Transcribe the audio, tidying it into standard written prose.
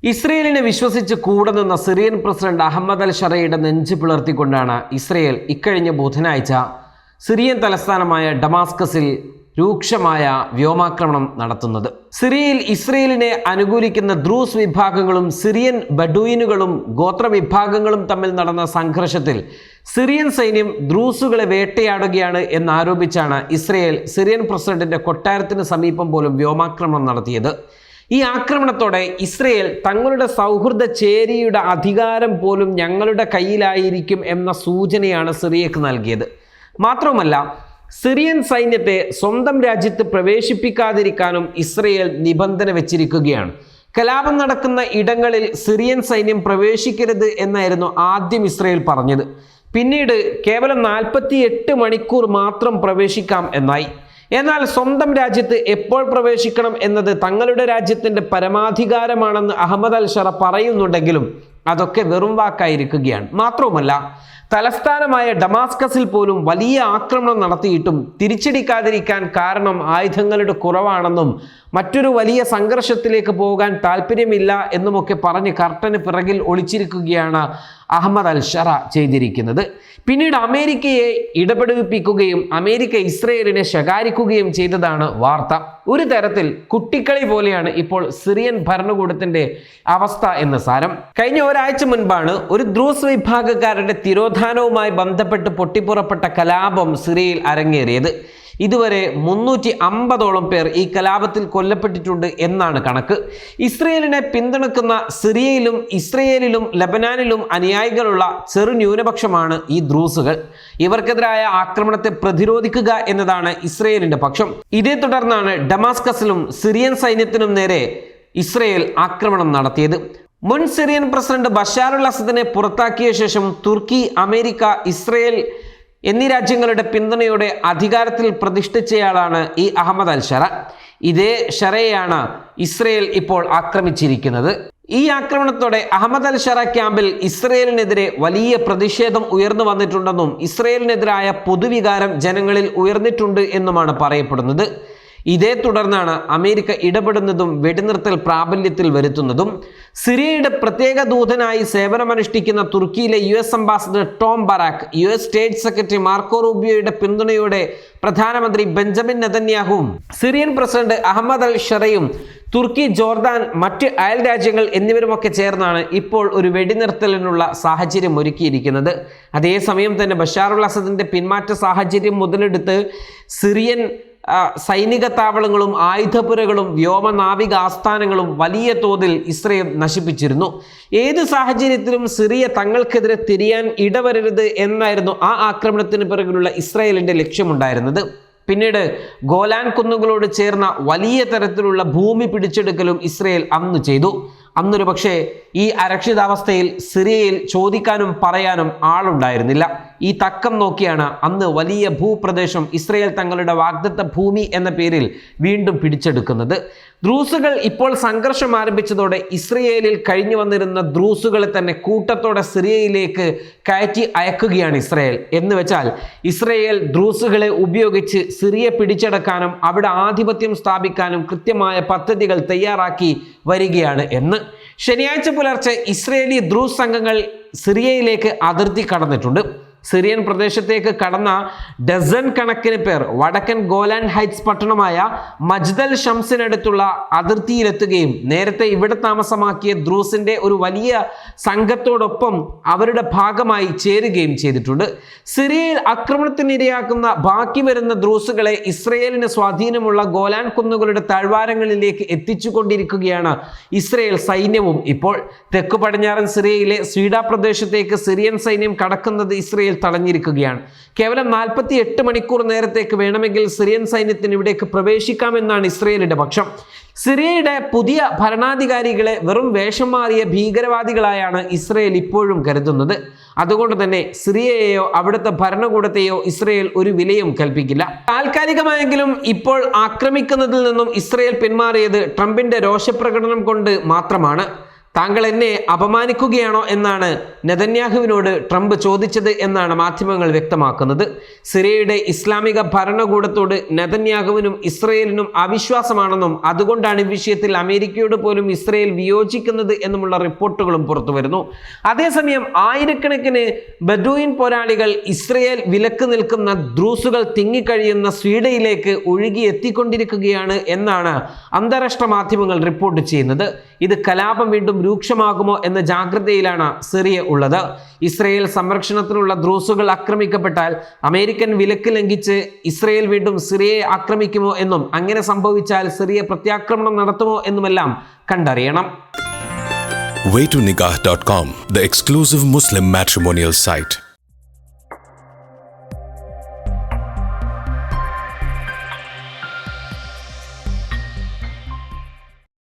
ഇസ്രയേലിനെ വിശ്വസിച്ച് കൂടെ നിന്ന സിറിയൻ പ്രസിഡന്റ് അഹമ്മദ് അൽ ഷറയുടെ നെഞ്ചു പിളർത്തിക്കൊണ്ടാണ് ഇസ്രയേൽ ഇക്കഴിഞ്ഞ ബുധനാഴ്ച സിറിയൻ തലസ്ഥാനമായ ഡമാസ്കസിൽ രൂക്ഷമായ വ്യോമാക്രമണം നടത്തുന്നത്. സിറിയയിൽ ഇസ്രയേലിനെ അനുകൂലിക്കുന്ന ദ്രൂസ് വിഭാഗങ്ങളും സിറിയൻ ബഡൂയിനുകളും ഗോത്രവിഭാഗങ്ങളും തമ്മിൽ നടന്ന സംഘർഷത്തിൽ സിറിയൻ സൈന്യം ദ്രൂസുകളെ വേട്ടയാടുകയാണ് എന്നാരോപിച്ചാണ് ഇസ്രയേൽ സിറിയൻ പ്രസിഡന്റിന്റെ കൊട്ടാരത്തിന് സമീപം പോലും വ്യോമാക്രമണം നടത്തിയത്. ഈ ആക്രമണത്തോടെ ഇസ്രയേൽ തങ്ങളുടെ സൗഹൃദ ചേരിയുടെ അധികാരം പോലും ഞങ്ങളുടെ കയ്യിലായിരിക്കും എന്ന സൂചനയാണ് സിറിയക്ക് നൽകിയത്. മാത്രവുമല്ല, സിറിയൻ സൈന്യത്തെ സ്വന്തം രാജ്യത്ത് പ്രവേശിപ്പിക്കാതിരിക്കാനും ഇസ്രയേൽ നിബന്ധന വെച്ചിരിക്കുകയാണ്. കലാപം നടക്കുന്ന ഇടങ്ങളിൽ സിറിയൻ സൈന്യം പ്രവേശിക്കരുത് എന്നായിരുന്നു ആദ്യം ഇസ്രയേൽ പറഞ്ഞത്. പിന്നീട് കേവലം 48 മണിക്കൂർ മാത്രം പ്രവേശിക്കാം എന്നായി. എന്നാൽ സ്വന്തം രാജ്യത്ത് എപ്പോൾ പ്രവേശിക്കണം എന്നത് തങ്ങളുടെ രാജ്യത്തിൻ്റെ പരമാധികാരമാണെന്ന് അഹമ്മദ് അൽ ഷറ പറയുന്നുണ്ടെങ്കിലും അതൊക്കെ വെറും വാക്കായിരിക്കുകയാണ്. മാത്രവുമല്ല, തലസ്ഥാനമായ ഡമാസ്കസിൽ പോലും വലിയ ആക്രമണം നടത്തിയിട്ടും തിരിച്ചടിക്കാതിരിക്കാൻ കാരണം ആയുധങ്ങളുടെ കുറവാണെന്നും മറ്റൊരു വലിയ സംഘർഷത്തിലേക്ക് പോകാൻ താല്പര്യമില്ല എന്നുമൊക്കെ പറഞ്ഞ് കർട്ടന് പിറകിൽ ഒളിച്ചിരിക്കുകയാണ് അഹമ്മദ് അൽ ഷറ ചെയ്തിരിക്കുന്നത്. പിന്നീട് അമേരിക്കയെ ഇടപെടുവിപ്പിക്കുകയും അമേരിക്ക ഇസ്രയേലിനെ ശകാരിക്കുകയും ചെയ്തതാണ് വാർത്ത. ഒരു തരത്തിൽ കുട്ടിക്കളി പോലെയാണ് ഇപ്പോൾ സിറിയൻ ഭരണകൂടത്തിന്റെ അവസ്ഥ എന്ന് സാരം. കഴിഞ്ഞ ഒരാഴ്ച മുൻപാണ് ഒരു ദ്രൂസ് വിഭാഗക്കാരുടെ തിരോധാനവുമായി ബന്ധപ്പെട്ട് പൊട്ടിപ്പുറപ്പെട്ട കലാപം സിറിയയിൽ അരങ്ങേറിയത്. ഇതുവരെ 350ഓളം പേർ ഈ കലാപത്തിൽ കൊല്ലപ്പെട്ടിട്ടുണ്ട് എന്നാണ് കണക്ക്. ഇസ്രയേലിനെ പിന്തുണക്കുന്ന സിറിയയിലും ഇസ്രയേലിലും ലബനാനിലും അനുയായികളുള്ള ചെറു ന്യൂനപക്ഷമാണ് ഈ ദ്രൂസുകൾ. ഇവർക്കെതിരായ ആക്രമണത്തെ പ്രതിരോധിക്കുക എന്നതാണ് ഇസ്രയേലിന്റെ പക്ഷം. ഇതേ തുടർന്നാണ് ഡമാസ്കസിലും സിറിയൻ സൈന്യത്തിനും നേരെ ഇസ്രയേൽ ആക്രമണം നടത്തിയത്. മുൻ സിറിയൻ പ്രസിഡന്റ് ബഷാർ അൽ അസദിനെ പുറത്താക്കിയ ശേഷം തുർക്കി, അമേരിക്ക, ഇസ്രയേൽ എന്നീ രാജ്യങ്ങളുടെ പിന്തുണയോടെ അധികാരത്തിൽ പ്രതിഷ്ഠിച്ചയാളാണ് ഈ അഹമ്മദ് അൽ ഷറ. ഇതേ ഷറയെയാണ് ഇസ്രയേൽ ഇപ്പോൾ ആക്രമിച്ചിരിക്കുന്നത്. ഈ ആക്രമണത്തോടെ അഹമ്മദ് അൽ ഷറ ക്യാമ്പിൽ ഇസ്രയേലിനെതിരെ വലിയ പ്രതിഷേധം ഉയർന്നു വന്നിട്ടുണ്ടെന്നും ഇസ്രയേലിനെതിരായ പൊതുവികാരം ജനങ്ങളിൽ ഉയർന്നിട്ടുണ്ട് എന്നുമാണ് പറയപ്പെടുന്നത്. ഇതേ തുടർന്നാണ് അമേരിക്ക ഇടപെടുന്നതും വെടിനിർത്തൽ പ്രാബല്യത്തിൽ വരുത്തുന്നതും. സിറിയയുടെ പ്രത്യേക ദൂതനായി സേവനമനുഷ്ഠിക്കുന്ന തുർക്കിയിലെ US ambassador Tom Barrack, US state secretary Marco റൂബിയോയുടെ പിന്തുണയോടെ പ്രധാനമന്ത്രി ബെഞ്ചമിൻ നെതന്യാഹുവും സിറിയൻ പ്രസിഡന്റ് അഹമ്മദ് അൽ ഷറയും തുർക്കി, ജോർദാൻ, മറ്റ് അയൽ രാജ്യങ്ങൾ എന്നിവരുമൊക്കെ ചേർന്നാണ് ഇപ്പോൾ ഒരു വെടിനിർത്തലിനുള്ള സാഹചര്യം ഒരുക്കിയിരിക്കുന്നത്. അതേസമയം തന്നെ ബഷാർ അൽ അസദിന്റെ പിന്മാറ്റ സാഹചര്യം മുതലെടുത്ത് സിറിയൻ സൈനിക താവളങ്ങളും ആയുധപുരകളും വ്യോമനാവിക ആസ്ഥാനങ്ങളും വലിയ തോതിൽ ഇസ്രയേൽ നശിപ്പിച്ചിരുന്നു. ഏത് സാഹചര്യത്തിലും സിറിയ തങ്ങൾക്കെതിരെ തിരിയാൻ ഇടവരരുത് എന്നായിരുന്നു ആ ആക്രമണത്തിന് പിറകിലുള്ള ഇസ്രയേലിന്റെ ലക്ഷ്യമുണ്ടായിരുന്നത്. പിന്നീട് ഗോലാൻ കുന്നുകളോട് ചേർന്ന വലിയ തരത്തിലുള്ള ഭൂമി പിടിച്ചെടുക്കലും ഇസ്രയേൽ അന്ന് ചെയ്തു. അന്നൊരു പക്ഷേ ഈ അരക്ഷിതാവസ്ഥയിൽ സിറിയയിൽ ചോദിക്കാനും പറയാനും ആളുണ്ടായിരുന്നില്ല. ഈ തക്കം നോക്കിയാണ് അന്ന് വലിയ ഭൂപ്രദേശം ഇസ്രയേൽ തങ്ങളുടെ വാഗ്ദത്ത ഭൂമി എന്ന പേരിൽ വീണ്ടും പിടിച്ചെടുക്കുന്നത്. ദ്രൂസുകൾ ഇപ്പോൾ സംഘർഷം ആരംഭിച്ചതോടെ ഇസ്രയേലിൽ കഴിഞ്ഞു വന്നിരുന്ന ദ്രൂസുകളെ തന്നെ കൂട്ടത്തോടെ സിറിയയിലേക്ക് കയറ്റി അയക്കുകയാണ് ഇസ്രയേൽ. എന്ന് വെച്ചാൽ ഇസ്രയേൽ ദ്രൂസുകളെ ഉപയോഗിച്ച് സിറിയ പിടിച്ചെടുക്കാനും അവിടെ ആധിപത്യം സ്ഥാപിക്കാനും കൃത്യമായ പദ്ധതികൾ തയ്യാറാക്കി വരികയാണ് എന്ന്. ശനിയാഴ്ച പുലർച്ചെ ഇസ്രയേലി ദ്രൂസ് സംഘങ്ങൾ സിറിയയിലേക്ക് അതിർത്തി കടന്നിട്ടുണ്ട്. സിറിയൻ പ്രദേശത്തേക്ക് കടന്ന ഡസൻ കണക്കിന് പേർ വടക്കൻ ഗോലാൻ ഹൈറ്റ്സ് പട്ടണമായ മജ്ദൽ ഷംസിനടുത്തുള്ള അതിർത്തിയിലെത്തുകയും നേരത്തെ ഇവിടെ താമസമാക്കിയ ദ്രൂസിന്റെ ഒരു വലിയ സംഘത്തോടൊപ്പം അവരുടെ ഭാഗമായി ചേരുകയും ചെയ്തിട്ടുണ്ട്. സിറിയയിൽ ആക്രമണത്തിനിരയാക്കുന്ന ബാക്കി വരുന്ന ദ്രൂസുകളെ ഇസ്രയേലിന് സ്വാധീനമുള്ള ഗോലാൻ കുന്നുകളുടെ താഴ്വാരങ്ങളിലേക്ക് എത്തിച്ചുകൊണ്ടിരിക്കുകയാണ് ഇസ്രയേൽ സൈന്യവും. ഇപ്പോൾ തെക്കു പടിഞ്ഞാറൻ സിറിയയിലെ സ്വീഡ പ്രദേശത്തേക്ക് സിറിയൻ സൈന്യം കടക്കുന്നത് ഇസ്രയേൽ തടഞ്ഞിരിക്കുകയാണ്. കേവലം 48 മണിക്കൂർ നേരത്തേക്ക് വേണമെങ്കിൽ സിറിയൻ സൈന്യത്തിന് ഇവിടേക്ക് പ്രവേശിക്കാമെന്നാണ് ഇസ്രയേലിന്റെ പക്ഷം. സിറിയയുടെ പുതിയ ഭരണാധികാരികളെ വെറും വേഷം മാറിയ ഭീകരവാദികളായാണ് ഇസ്രയേൽ ഇപ്പോഴും കരുതുന്നത്. അതുകൊണ്ട് തന്നെ സിറിയയെയോ അവിടുത്തെ ഭരണകൂടത്തെയോ ഇസ്രയേൽ ഒരു വിലയും കൽപ്പിക്കില്ല. താൽക്കാലികമായെങ്കിലും ഇപ്പോൾ ആക്രമിക്കുന്നതിൽ നിന്നും ഇസ്രയേൽ പിന്മാറിയത് ട്രംപിന്റെ രോഷപ്രകടനം കൊണ്ട് മാത്രമാണ്. താങ്കൾ എന്നെ അപമാനിക്കുകയാണോ എന്നാണ് നെതന്യാഹുവിനോട് ട്രംപ് ചോദിച്ചത് എന്നാണ് മാധ്യമങ്ങൾ വ്യക്തമാക്കുന്നത്. സിറിയയുടെ ഇസ്ലാമിക ഭരണകൂടത്തോട് നെതന്യാഹുവിനും ഇസ്രയേലിനും അവിശ്വാസമാണെന്നും അതുകൊണ്ടാണ് ഈ വിഷയത്തിൽ അമേരിക്കയോട് പോലും ഇസ്രയേൽ വിയോജിക്കുന്നത് എന്നുമുള്ള റിപ്പോർട്ടുകളും പുറത്തു വരുന്നു. അതേസമയം ആയിരക്കണക്കിന് ബദൂയിൻ പോരാളികൾ ഇസ്രയേൽ വിലക്ക് നിൽക്കുന്ന ദ്രൂസുകൾ തിങ്ങിക്കഴിയുന്ന സ്വീഡയിലേക്ക് ഒഴുകി എത്തിക്കൊണ്ടിരിക്കുകയാണ് എന്നാണ് അന്താരാഷ്ട്ര മാധ്യമങ്ങൾ റിപ്പോർട്ട് ചെയ്യുന്നത്. ഇത് കലാപം വീണ്ടും രൂക്ഷമാകുമോ എന്ന ജാഗ്രതയിലാണ് സിറിയ ഉള്ളത്. ഇസ്രയേൽ സംരക്ഷണത്തിനുള്ള ദ്രൂസുകൾ ആക്രമിക്കപ്പെട്ടാൽ അമേരിക്കൻ വിലക്ക് ലംഘിച്ച് ഇസ്രയേൽ വീണ്ടും സിറിയയെ ആക്രമിക്കുമോ എന്നും അങ്ങനെ സംഭവിച്ചാൽ സിറിയ പ്രത്യാക്രമണം നടത്തുമോ എന്നുമെല്ലാം കണ്ടറിയണം. Waytonikah.com, the exclusive Muslim matrimonial site.